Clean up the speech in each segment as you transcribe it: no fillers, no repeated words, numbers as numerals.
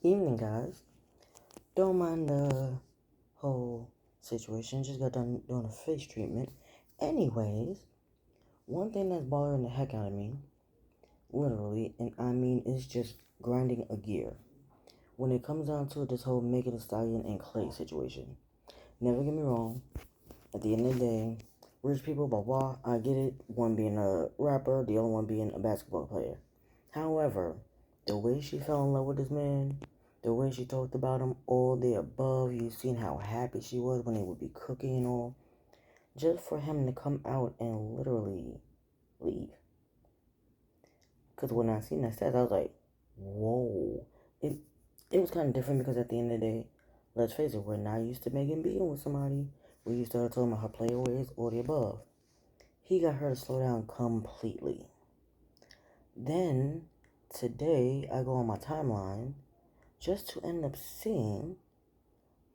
Evening, guys. Don't mind the whole situation. Just got done doing a face treatment. Anyways, one thing that's bothering the heck out of me, literally, and I mean, is just grinding a gear. When it comes down to this whole Megan Thee Stallion and Clay situation. Never get me wrong. At the end of the day, rich people, blah blah. I get it. One being a rapper, the other one being a basketball player. However, the way she fell in love with this man, the way she talked about him, all the above, you seen how happy she was when they would be cooking and all, just for him to come out and literally leave. Because when I seen that stats, I was like, whoa. It, it was kind of different because at the end of the day, let's face it, we're not used to Megan being with somebody. We used to her talking about her playaways, all the above. He got her to slow down completely. Then, today, I go on my timeline just to end up seeing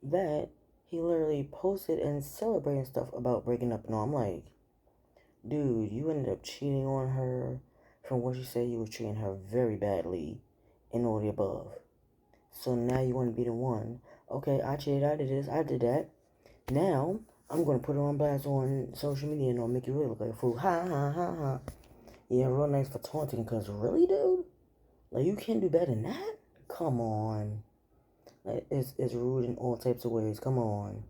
that he literally posted and celebrating stuff about breaking up. No, I'm like, dude, you ended up cheating on her. From what you said, you were treating her very badly and all the above. So now you want to be the one. Okay, I cheated, I did this, I did that. Now, I'm going to put it on blast on social media and I'll make you really look like a fool. Ha, ha, ha, ha. Yeah, real nice for taunting, because really, dude? Like, you can't do better than that? Come on. Like, it's rude in all types of ways. Come on.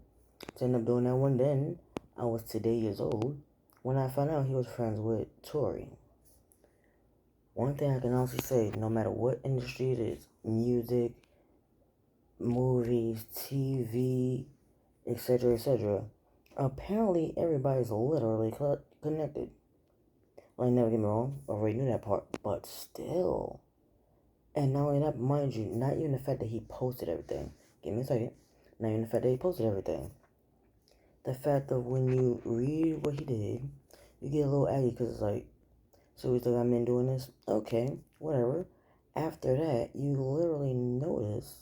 To end up doing that one, then I was today years old when I found out he was friends with Tori. One thing I can honestly say, no matter what industry it is, music, movies, TV, etc., apparently everybody's literally connected. Like, never get me wrong, I already knew that part, but still. And not only that, mind you, not even the fact that he posted everything. Give me a second. Not even the fact that he posted everything. The fact of when you read what he did, you get a little aggy because it's like, so we still got men doing this? Okay, whatever. After that, you literally notice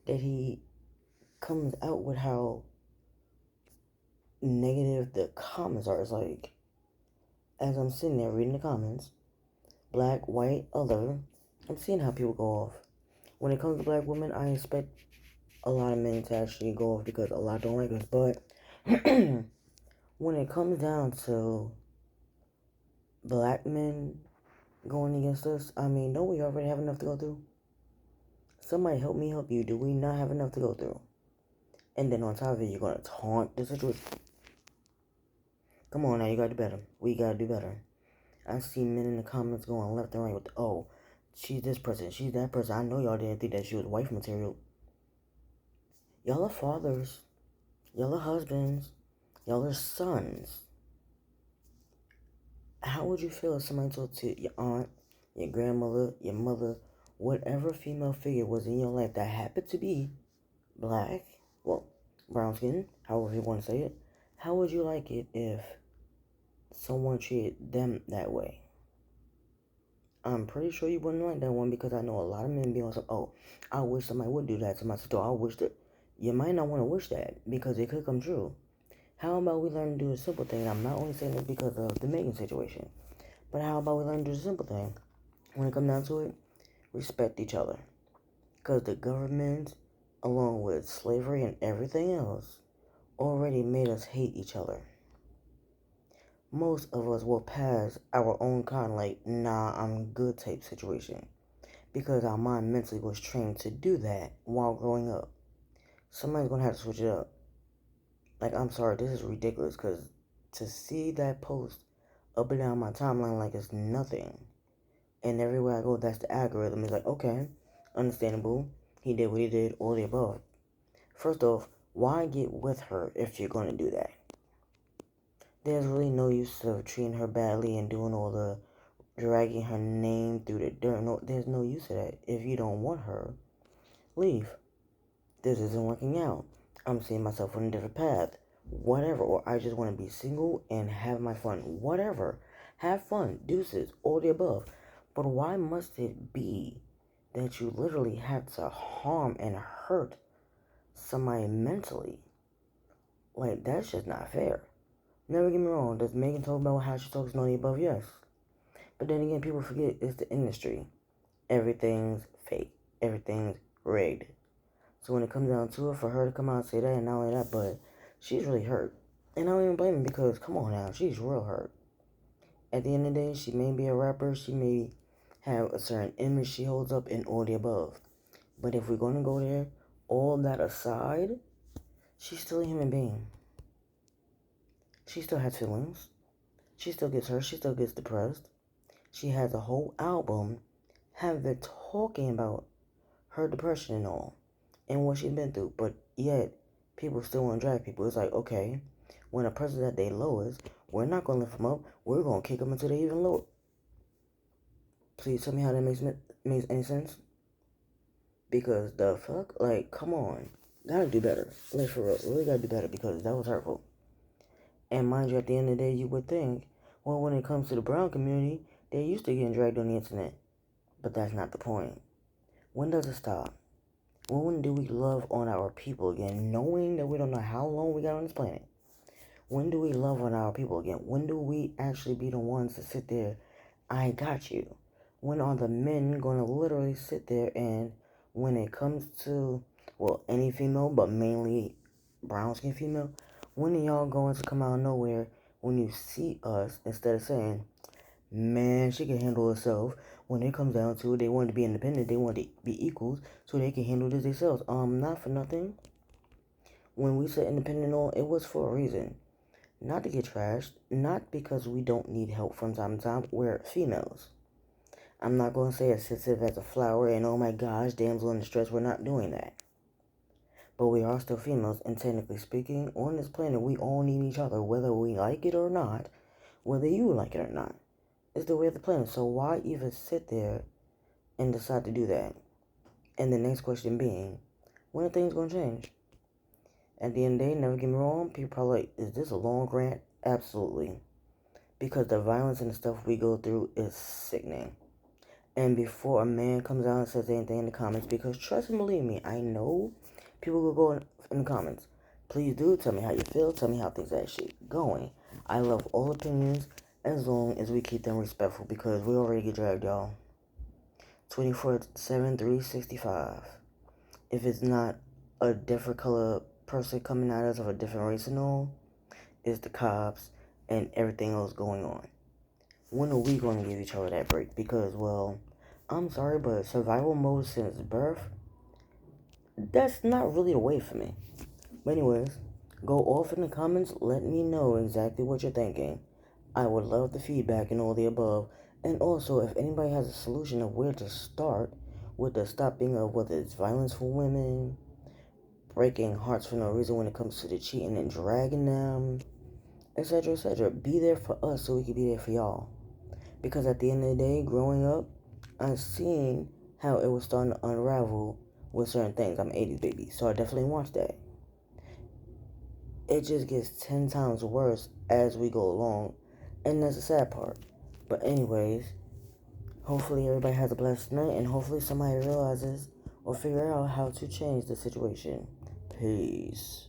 that he comes out with how negative the comments are. It's like, as I'm sitting there reading the comments, black, white, other, I'm seeing how people go off. When it comes to black women, I expect a lot of men to actually go off because a lot don't like us. But when it comes down to black men going against us, I mean, don't we already have enough to go through? Somebody help me help you. Do we not have enough to go through? And then on top of it, you're going to taunt the situation. Come on now, you got to do better. We got to do better. I see men in the comments going left and right with, oh, she's this person, she's that person. I know y'all didn't think that she was wife material. Y'all are fathers. Y'all are husbands. Y'all are sons. How would you feel if somebody told to your aunt, your grandmother, your mother, whatever female figure was in your life that happened to be black, well, brown skin, however you want to say it, how would you like it if someone treated them that way? I'm pretty sure you wouldn't like that one because I know a lot of men be on some, oh, I wish somebody would do that to my sister. I wish that. You might not want to wish that because it could come true. How about we learn to do a simple thing? I'm not only saying this because of the Megan situation, but how about we learn to do a simple thing? When it comes down to it, respect each other. Because the government, along with slavery and everything else, already made us hate each other. Most of us will pass our own kind, like, nah, I'm good type situation. Because our mind mentally was trained to do that while growing up. Somebody's going to have to switch it up. Like, I'm sorry, this is ridiculous because to see that post up and down my timeline like it's nothing, and everywhere I go, that's the algorithm. It's like, okay, understandable. He did what he did, all the above. First off, why get with her if you're going to do that? There's really no use of treating her badly and doing all the dragging her name through the dirt. No, there's no use of that. If you don't want her, leave. This isn't working out. I'm seeing myself on a different path. Whatever. Or I just want to be single and have my fun. Whatever. Have fun. Deuces. All the above. But why must it be that you literally have to harm and hurt somebody mentally? Like, that's just not fair. Never get me wrong. Does Megan talk about how she talks and all the above? Yes. But then again, people forget it's the industry. Everything's fake. Everything's rigged. So when it comes down to it, for her to come out and say that, and not only that, but she's really hurt. And I don't even blame her because, come on now, she's real hurt. At the end of the day, she may be a rapper, she may have a certain image she holds up, and all the above. But if we're going to go there, all that aside, she's still a human being. She still has feelings. She still gets hurt. She still gets depressed. She has a whole album have been talking about her depression and all, and what she's been through. But yet, people still want to drag people. It's like, okay, when a person's at their lowest, we're not going to lift them up. We're going to kick them until they even lower. Please tell me how that makes any sense. Because the fuck, like, come on, gotta do better. Like, for real, really gotta do better because that was hurtful. And mind you, at the end of the day, you would think, well, when it comes to the brown community, they're used to getting dragged on the internet. But that's not the point. When does it stop? When do we love on our people again, knowing that we don't know how long we got on this planet? When do we love on our people again? When do we actually be the ones to sit there, I got you? When are the men going to literally sit there and when it comes to, well, any female, but mainly brown skin female, when are y'all going to come out of nowhere when you see us instead of saying, man, she can handle herself. When it comes down to it, they want to be independent. They want to be equals so they can handle this themselves. Not for nothing. When we said independent, all it was for a reason. Not to get trashed. Not because we don't need help from time to time. We're females. I'm not going to say as sensitive as a flower and oh my gosh, damsel in distress. We're not doing that. But we are still females, and technically speaking, on this planet, we all need each other, whether we like it or not, whether you like it or not. It's the way of the planet. So why even sit there and decide to do that? And the next question being, when are things going to change? At the end of the day, never get me wrong, people probably like, is this a long rant? Absolutely. Because the violence and the stuff we go through is sickening. And before a man comes out and says anything in the comments, because trust and believe me, I know people will go in the comments. Please do tell me how you feel. Tell me how things are actually going. I love all opinions as long as we keep them respectful because we already get dragged, y'all. 24/7, 365. If it's not a different color person coming at us of a different race and all, it's the cops and everything else going on. When are we going to give each other that break? Because, well, I'm sorry, but survival mode since birth, that's not really the way for me. But anyways, go off in the comments. Let me know exactly what you're thinking. I would love the feedback and all the above. And also, if anybody has a solution of where to start with the stopping of whether it's violence for women, breaking hearts for no reason when it comes to the cheating and dragging them, etc., etc., be there for us so we can be there for y'all. Because at the end of the day, growing up, I've seen how it was starting to unravel with certain things. I'm an 80s baby, so I definitely watched that. It just gets 10 times worse as we go along, and that's the sad part. But anyways, hopefully everybody has a blessed night, and hopefully somebody realizes or figure out how to change the situation. Peace.